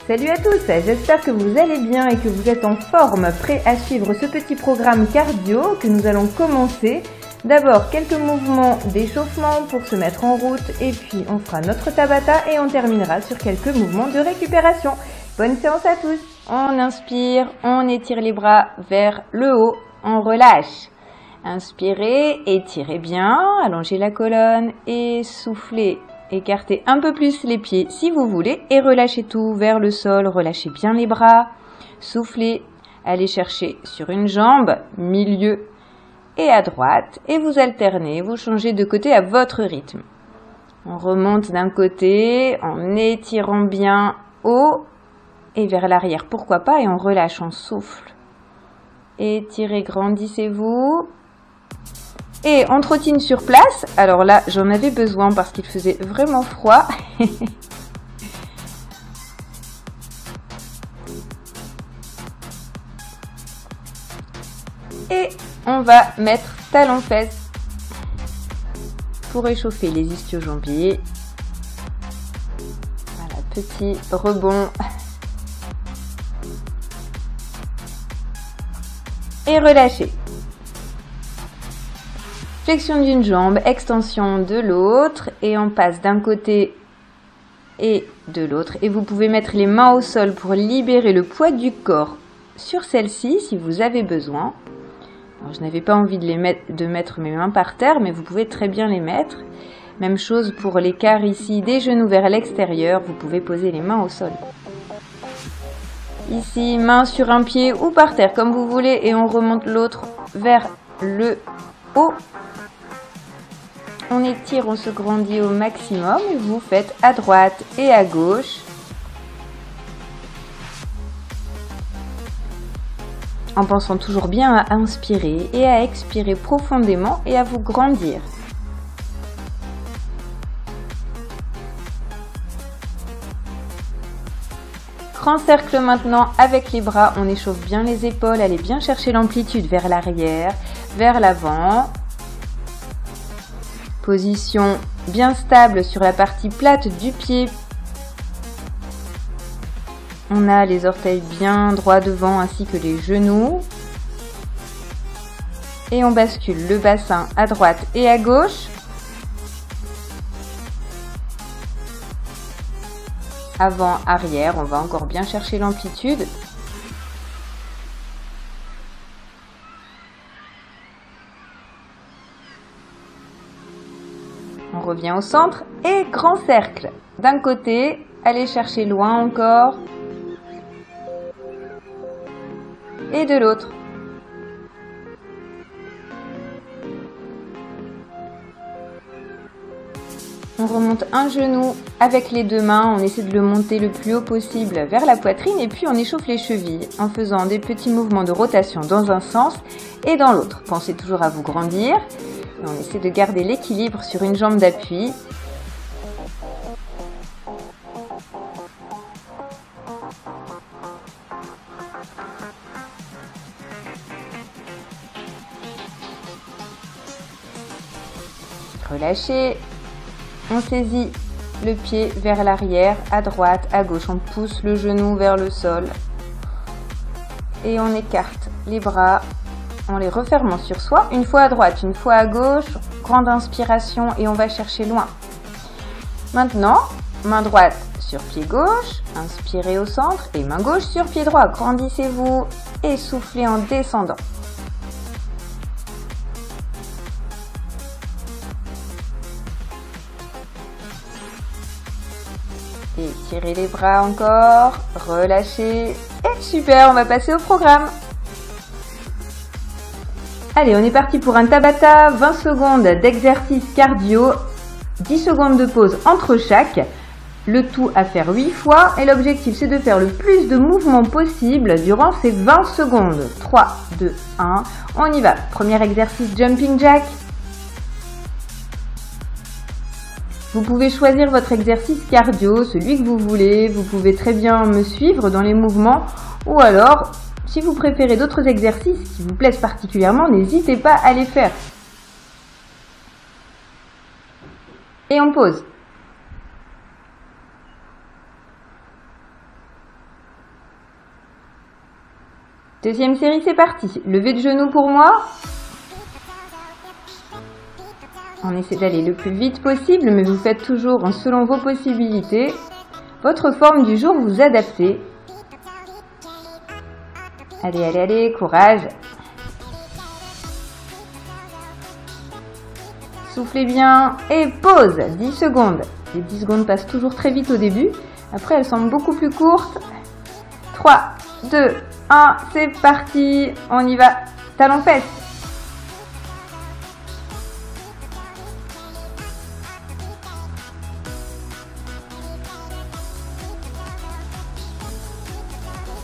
Salut à tous, j'espère que vous allez bien et que vous êtes en forme, prêts à suivre ce petit programme cardio que nous allons commencer. D'abord, quelques mouvements d'échauffement pour se mettre en route et puis on fera notre Tabata et on terminera sur quelques mouvements de récupération. Bonne séance à tous. On inspire, on étire les bras vers le haut, on relâche. Inspirez, étirez bien, allongez la colonne et soufflez. Écartez un peu plus les pieds si vous voulez et relâchez tout vers le sol. Relâchez bien les bras. Soufflez. Allez chercher sur une jambe, milieu et à droite. Et vous alternez, vous changez de côté à votre rythme. On remonte d'un côté en étirant bien haut et vers l'arrière. Pourquoi pas? Et on relâche, on souffle. Étirez, grandissez-vous. Et on trottine sur place. Alors là, j'en avais besoin parce qu'il faisait vraiment froid. Et on va mettre talons-fesses pour réchauffer les ischio-jambiers. Voilà, petit rebond. Et relâchez. Flexion d'une jambe, extension de l'autre et on passe d'un côté et de l'autre. Et vous pouvez mettre les mains au sol pour libérer le poids du corps sur celle-ci si vous avez besoin. Alors, je n'avais pas envie de mettre mes mains par terre, mais vous pouvez très bien les mettre. Même chose pour l'écart ici des genoux vers l'extérieur, vous pouvez poser les mains au sol. Ici, main sur un pied ou par terre comme vous voulez et on remonte l'autre vers le haut. On étire, on se grandit au maximum et vous faites à droite et à gauche. En pensant toujours bien à inspirer et à expirer profondément et à vous grandir. Grand cercle maintenant avec les bras, on échauffe bien les épaules, allez bien chercher l'amplitude vers l'arrière, vers l'avant. Position bien stable sur la partie plate du pied. On a les orteils bien droits devant ainsi que les genoux. Et on bascule le bassin à droite et à gauche. Avant, arrière, on va encore bien chercher l'amplitude. On revient au centre et grand cercle. D'un côté, allez chercher loin encore. Et de l'autre. On remonte un genou avec les deux mains, on essaie de le monter le plus haut possible vers la poitrine et puis on échauffe les chevilles en faisant des petits mouvements de rotation dans un sens et dans l'autre. Pensez toujours à vous grandir. Et on essaie de garder l'équilibre sur une jambe d'appui. Relâchez. On saisit le pied vers l'arrière, à droite, à gauche. On pousse le genou vers le sol. Et on écarte les bras en les refermant sur soi. Une fois à droite, une fois à gauche. Grande inspiration et on va chercher loin. Maintenant, main droite sur pied gauche. Inspirez au centre et main gauche sur pied droit. Grandissez-vous et soufflez en descendant. Étirez les bras encore, relâchez, et super, on va passer au programme. Allez, on est parti pour un Tabata, 20 secondes d'exercice cardio, 10 secondes de pause entre chaque, le tout à faire 8 fois, et l'objectif c'est de faire le plus de mouvements possible durant ces 20 secondes. 3, 2, 1, on y va. Premier exercice, jumping jack. Vous pouvez choisir votre exercice cardio, celui que vous voulez. Vous pouvez très bien me suivre dans les mouvements. Ou alors, si vous préférez d'autres exercices qui vous plaisent particulièrement, n'hésitez pas à les faire. Et on pose. Deuxième série, c'est parti. Levée de genoux pour moi. On essaie d'aller le plus vite possible, mais vous faites toujours selon vos possibilités. Votre forme du jour, vous adaptez. Allez, allez, allez, courage. Soufflez bien et pause. 10 secondes. Les 10 secondes passent toujours très vite au début. Après, elles semblent beaucoup plus courtes. 3, 2, 1, c'est parti. On y va. Talons-fesses.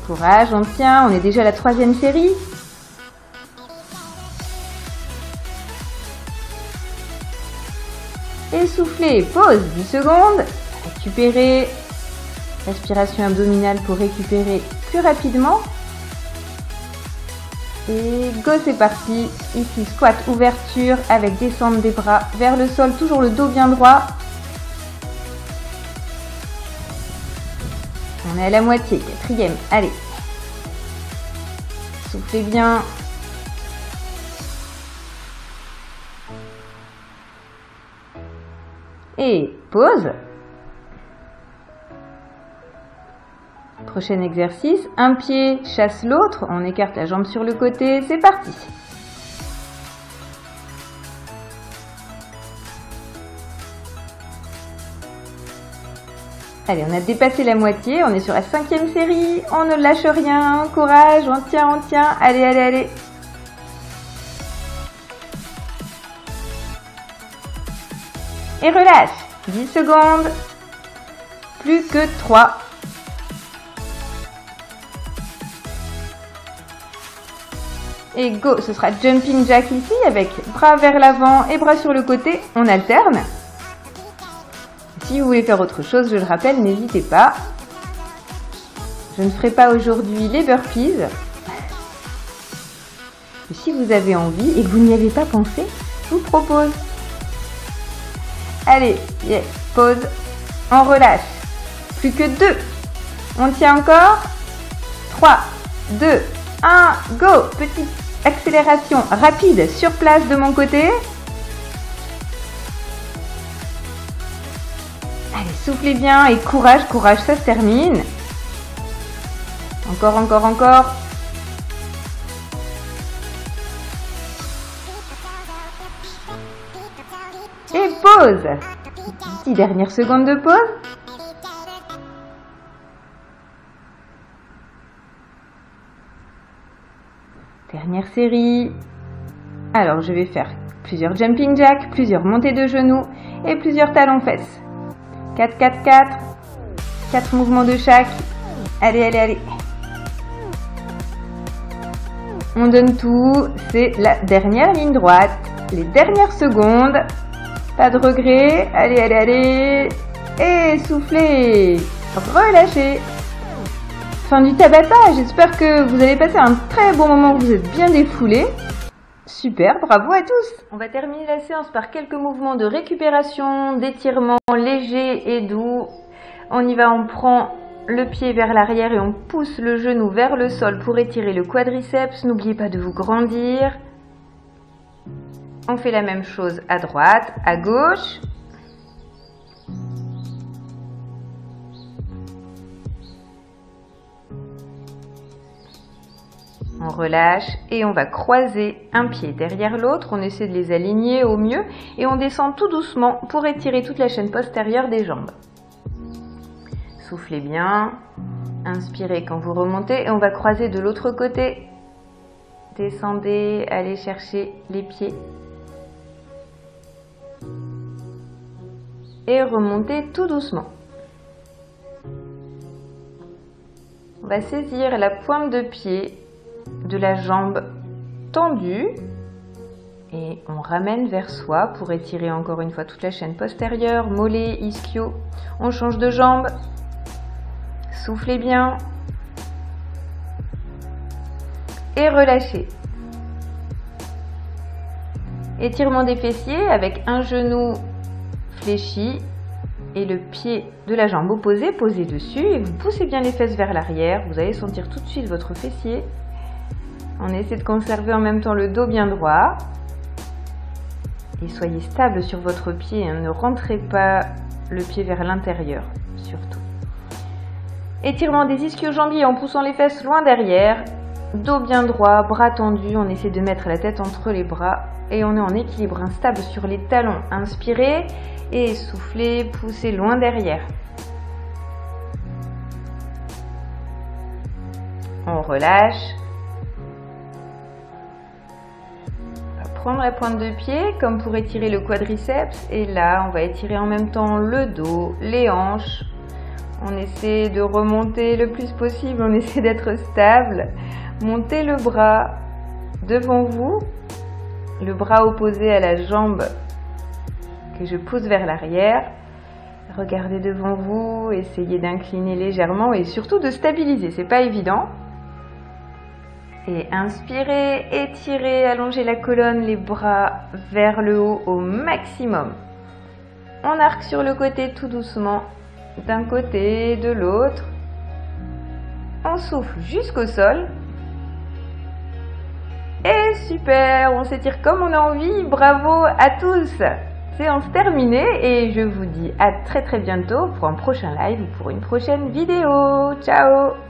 Courage, on tient. On est déjà à la 3e série. Et soufflez, pause, 10 secondes, récupérez, respiration abdominale pour récupérer plus rapidement. Et go, c'est parti, ici squat, ouverture avec descente des bras vers le sol, toujours le dos bien droit. On est à la moitié, 4e, allez. Soufflez bien. Et pause. Prochain exercice, un pied chasse l'autre, on écarte la jambe sur le côté, c'est parti. Allez, on a dépassé la moitié, on est sur la 5e série, on ne lâche rien, courage, on tient, allez, allez, allez. Et relâche, 10 secondes, plus que 3. Et go, ce sera jumping jack ici avec bras vers l'avant et bras sur le côté, on alterne. Si vous voulez faire autre chose, je le rappelle, n'hésitez pas. Je ne ferai pas aujourd'hui les burpees. Et si vous avez envie et que vous n'y avez pas pensé, je vous propose. Allez, yes, pause, on relâche. Plus que 2. On tient encore. 3, 2, 1, go. Petite accélération rapide sur place de mon côté. Allez, soufflez bien et courage, courage, ça se termine. Encore, encore, encore. Et pause. 10 dernières secondes de pause. Dernière série. Alors, je vais faire plusieurs jumping jacks, plusieurs montées de genoux et plusieurs talons-fesses. 4, 4, 4. 4 mouvements de chaque. Allez, allez, allez. On donne tout. C'est la dernière ligne droite. Les dernières secondes. Pas de regret. Allez, allez, allez. Et soufflez. Relâchez. Fin du Tabata. J'espère que vous avez passé un très bon moment, que vous êtes bien défoulés. Super, bravo à tous. On va terminer la séance par quelques mouvements de récupération, d'étirement léger et doux. On y va, on prend le pied vers l'arrière et on pousse le genou vers le sol pour étirer le quadriceps. N'oubliez pas de vous grandir. On fait la même chose à droite, à gauche. On relâche et on va croiser un pied derrière l'autre. On essaie de les aligner au mieux et on descend tout doucement pour étirer toute la chaîne postérieure des jambes. Soufflez bien. Inspirez quand vous remontez et on va croiser de l'autre côté. Descendez, allez chercher les pieds. Et remontez tout doucement. On va saisir la pointe de pied de la jambe tendue et on ramène vers soi pour étirer encore une fois toute la chaîne postérieure, mollet, ischio. On change de jambe. Soufflez bien. Et relâchez. Étirement des fessiers avec un genou fléchi et le pied de la jambe opposée posé dessus et vous poussez bien les fesses vers l'arrière. Vous allez sentir tout de suite votre fessier. On essaie de conserver en même temps le dos bien droit. Et soyez stable sur votre pied, hein. Ne rentrez pas le pied vers l'intérieur, surtout. Étirement des ischio-jambiers en poussant les fesses loin derrière. Dos bien droit, bras tendus. On essaie de mettre la tête entre les bras. Et on est en équilibre instable sur les talons. Inspirez et soufflez, poussez loin derrière. On relâche. On va prendre la pointe de pied comme pour étirer le quadriceps. Et là, on va étirer en même temps le dos, les hanches. On essaie de remonter le plus possible. On essaie d'être stable. Montez le bras devant vous. Le bras opposé à la jambe que je pousse vers l'arrière. Regardez devant vous. Essayez d'incliner légèrement et surtout de stabiliser. C'est pas évident. Et inspirez, étirez, allongez la colonne, les bras vers le haut au maximum. On arque sur le côté tout doucement, d'un côté, de l'autre. On souffle jusqu'au sol. Et super, on s'étire comme on a envie. Bravo à tous. Séance terminée et je vous dis à très bientôt pour un prochain live ou pour une prochaine vidéo. Ciao!